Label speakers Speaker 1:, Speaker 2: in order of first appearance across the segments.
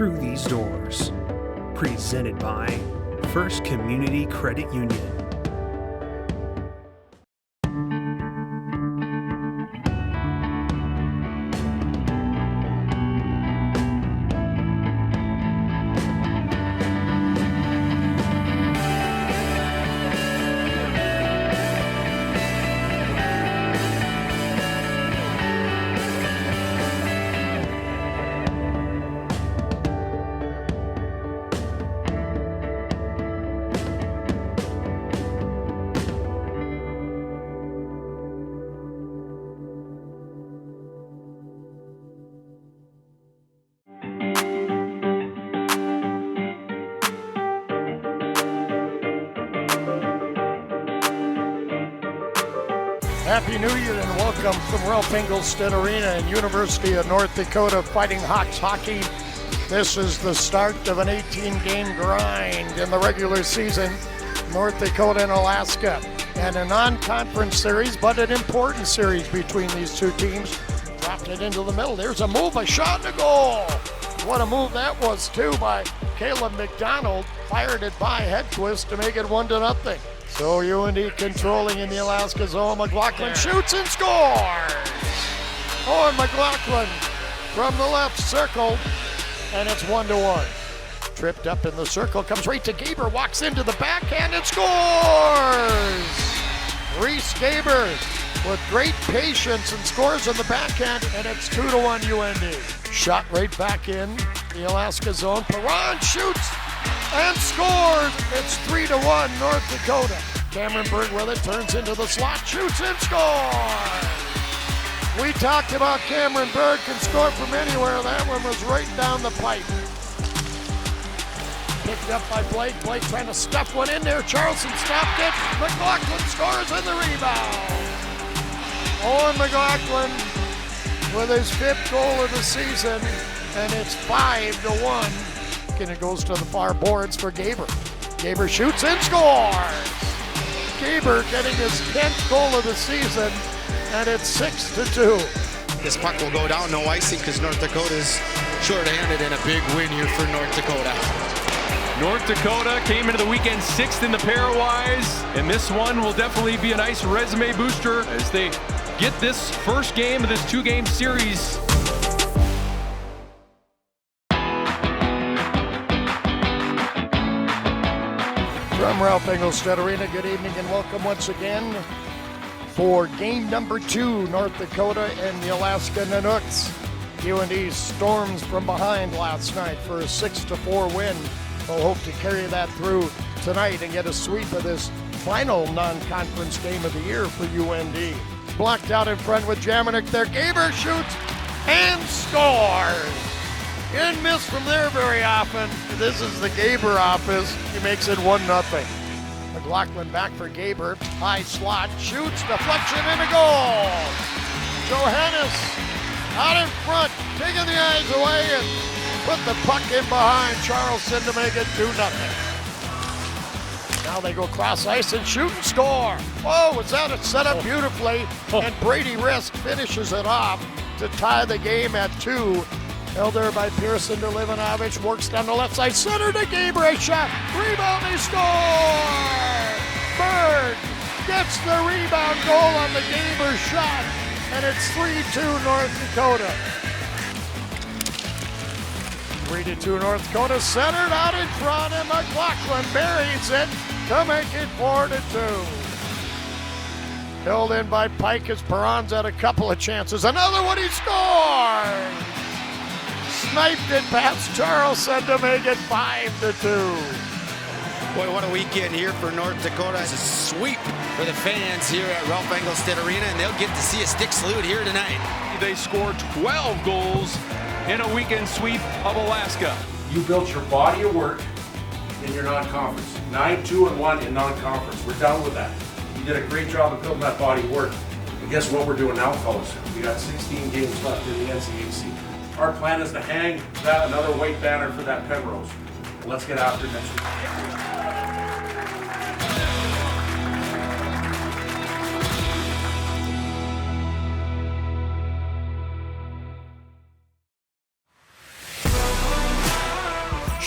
Speaker 1: through these doors. Presented by First Community Credit Union.
Speaker 2: Happy New Year and welcome from Ralph Engelstad Arena and University of North Dakota Fighting Hawks hockey. This is the start of an 18-game grind in the regular season, North Dakota and Alaska. And a non-conference series, but an important series between these two teams. Dropped it into the middle. There's a move, a shot, and a goal. What a move that was, too, by Caleb McDonald. Fired it by head twist to make it 1-0. So UND controlling in the Alaska zone. McLaughlin shoots and scores! Owen McLaughlin from the left circle, and it's 1-1. Tripped up in the circle, comes right to Gaber, walks into the backhand and scores! Reese Gaber with great patience and scores on the backhand, and it's 2-1 UND. Shot right back in the Alaska zone. Perron shoots and scores. It's 3-1 North Dakota. Cameron Berg with it, turns into the slot, shoots and scores. We talked about Cameron Berg can score from anywhere. That one was right down the pipe. Picked up by Blake. Blake trying to stuff one in there. Charlson stopped it. McLaughlin scores in the rebound. Owen McLaughlin with his 5th goal of the season, and it's 5-1. And it goes to the far boards for Gaber. Gaber shoots and scores. Gaber getting his 10th goal of the season, and it's 6-2.
Speaker 3: This puck will go down, no icing, because North Dakota's short-handed, and a big win here for North Dakota.
Speaker 4: North Dakota came into the weekend 6th in the pairwise, and this one will definitely be a nice resume booster as they get this first game of this 2-game series.
Speaker 2: From Ralph Engelstad Arena, good evening and welcome once again for game number 2, North Dakota and the Alaska Nanooks. UND storms from behind last night for a 6-4 win. We'll hope to carry that through tonight and get a sweep of this final non-conference game of the year for UND. Blocked out in front with Jaminik there. Gaber shoots and scores. He didn't miss from there very often. This is the Gaber office. He makes it 1-0. McLaughlin back for Gaber. High slot, shoots, deflection, and a goal. Johannes out in front, taking the eyes away and put the puck in behind Charlson to make it 2-0. Now they go cross ice and shoot and score. Oh, was that set up beautifully? And Brady Risk finishes it off to tie the game at 2. Held there by Pearson to Livanovich, works down the left side, center to Gaber, a shot, rebound, they score! Berg gets the rebound goal on the Gaber shot, and it's 3-2 North Dakota. 3-2 North Dakota, centered out in front, and McLaughlin buries it to make it 4-2. Held in by Pike as Perron's had a couple of chances. Another one, he scores! Sniped it past Charlson to make it 5-2.
Speaker 3: Boy, what a weekend here for North Dakota. It's a sweep for the fans here at Ralph Engelstad Arena, and they'll get to see a stick salute here tonight.
Speaker 4: They scored 12 goals in a weekend sweep of Alaska.
Speaker 5: You built your body of work in your non-conference. 9-2-1 in non-conference. We're done with that. You did a great job of building that body of work. And guess what we're doing now, fellas? We got 16 games left in the NCAC. Our plan is to hang that another white banner for that Penrose. Let's get after it next week.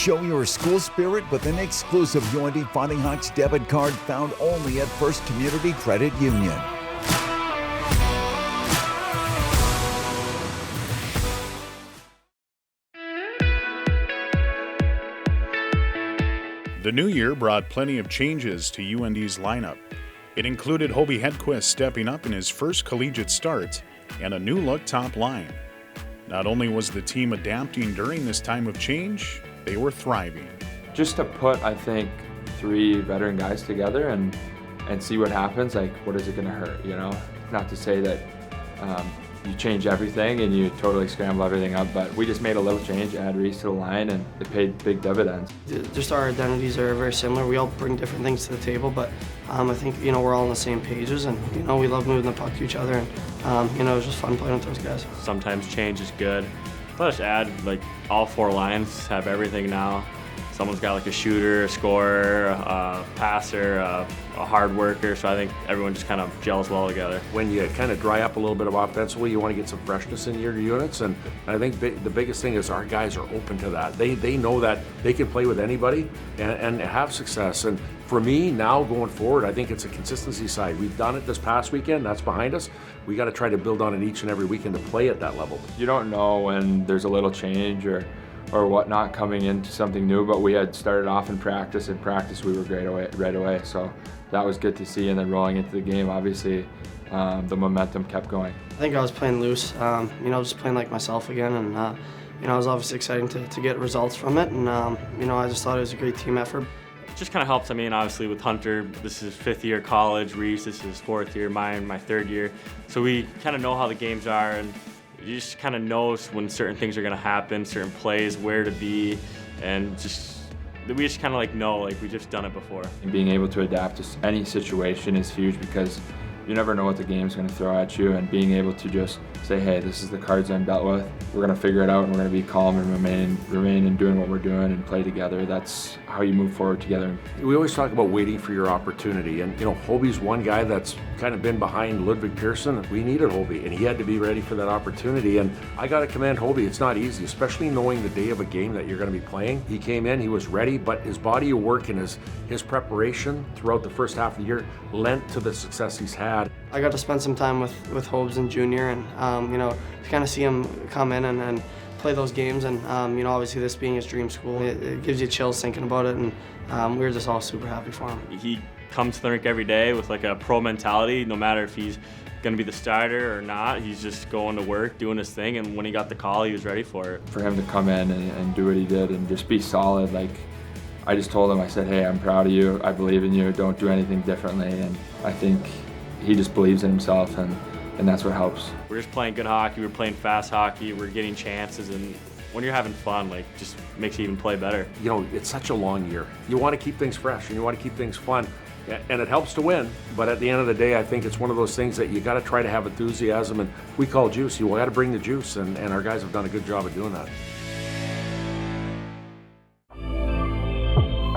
Speaker 6: Show your school spirit with an exclusive UND Fighting Hawks debit card found only at First Community Credit Union.
Speaker 7: The new year brought plenty of changes to UND's lineup. It included Hobie Hedquist stepping up in his first collegiate start and a new look top line. Not only was the team adapting during this time of change, they were thriving.
Speaker 8: Just to put, I think, 3 veteran guys together and see what happens, like, what is it going to hurt, you know? Not to say that you change everything and you totally scramble everything up, but we just made a little change, add Reese to the line, and it paid big dividends.
Speaker 9: Just our identities are very similar. We all bring different things to the table, but I think, you know, we're all on the same pages, and, you know, we love moving the puck to each other, and, you know, it was just fun playing with those guys.
Speaker 10: Sometimes change is good. Let us add, like, all 4 lines have everything now. Someone's got like a shooter, a scorer, a passer, a hard worker, so I think everyone just kind of gels well together.
Speaker 5: When you kind of dry up a little bit of offensively, you want to get some freshness in your units, and I think the biggest thing is our guys are open to that. They know that they can play with anybody and have success. And for me, now going forward, I think it's a consistency side. We've done it this past weekend, that's behind us. We got to try to build on it each and every weekend to play at that level.
Speaker 8: You don't know when there's a little change or whatnot coming into something new, but we had started off in practice. In practice, we were great right away, so that was good to see. And then rolling into the game, obviously, the momentum kept going.
Speaker 9: I think I was playing loose, you know, just playing like myself again, and you know, it was obviously exciting to get results from it, and you know, I just thought it was a great team effort.
Speaker 10: It just kind of helps. I mean, obviously with Hunter, this is his 5th year college. Reese, this is his 4th year. Mine, my 3rd year. So we kind of know how the games are, and you just kind of know when certain things are going to happen, certain plays, where to be, and we just kind of like know, like we've just done it before.
Speaker 8: And being able to adapt to any situation is huge because you never know what the game's going to throw at you, and being able to just say, hey, this is the cards I'm dealt with. We're going to figure it out, and we're going to be calm and remain in doing what we're doing and play together. That's how you move forward together.
Speaker 5: We always talk about waiting for your opportunity, and you know, Hobie's one guy that's kind of been behind Ludwig Pearson. We needed Hobie, and he had to be ready for that opportunity, and I got to commend Hobie. It's not easy, especially knowing the day of a game that you're going to be playing. He came in, he was ready, but his body of work and his preparation throughout the first half of the year lent to the success he's had.
Speaker 9: I got to spend some time with Hobbs in junior, and you know, to kind of see him come in and play those games, and you know, obviously this being his dream school, it gives you chills thinking about it, and we were just all super happy for him.
Speaker 10: He comes to the rink every day with like a pro mentality, no matter if he's going to be the starter or not. He's just going to work, doing his thing, and when he got the call, he was ready for it.
Speaker 8: For him to come in and do what he did and just be solid, like, I just told him, I said, hey, I'm proud of you, I believe in you, don't do anything differently, and I think he just believes in himself, and that's what helps.
Speaker 10: We're just playing good hockey, we're playing fast hockey, we're getting chances, and when you're having fun, like, just makes you even play better.
Speaker 5: You know, it's such a long year. You want to keep things fresh and you want to keep things fun, and it helps to win, but at the end of the day, I think it's one of those things that you got to try to have enthusiasm, and we call juice. You got to bring the juice, and our guys have done a good job of doing that.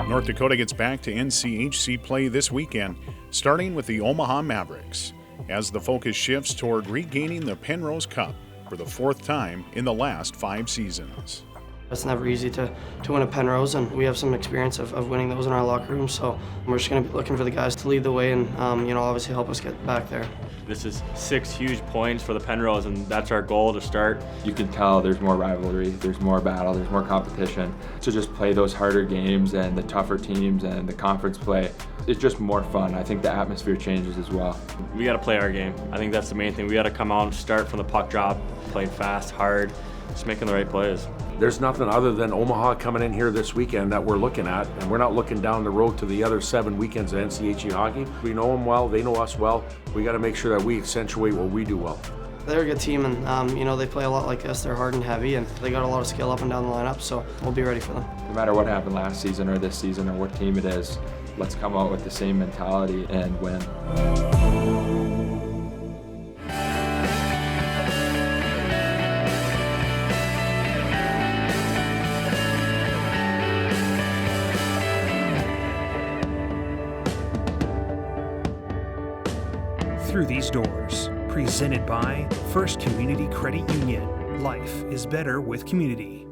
Speaker 7: North Dakota gets back to NCHC play this weekend, starting with the Omaha Mavericks, as the focus shifts toward regaining the Penrose Cup for the 4th time in the last 5 seasons.
Speaker 9: It's never easy to win a Penrose, and we have some experience of winning those in our locker room, so we're just going to be looking for the guys to lead the way and you know, obviously help us get back there.
Speaker 10: This is 6 huge points for the Penrose, and that's our goal to start.
Speaker 8: You can tell there's more rivalry, there's more battle, there's more competition. To just play those harder games and the tougher teams and the conference play, it's just more fun. I think the atmosphere changes as well.
Speaker 10: We got to play our game. I think that's the main thing. We got to come out and start from the puck drop, playing fast, hard, just making the right plays.
Speaker 5: There's nothing other than Omaha coming in here this weekend that we're looking at, and we're not looking down the road to the other 7 weekends of NCHC hockey. We know them well, they know us well. We got to make sure that we accentuate what we do well.
Speaker 9: They're a good team, and you know, they play a lot like us. They're hard and heavy, and they got a lot of skill up and down the lineup, so we'll be ready for them.
Speaker 8: No matter what happened last season or this season or what team it is, let's come out with the same mentality and win.
Speaker 1: Through these doors, presented by First Community Credit Union. Life is better with community.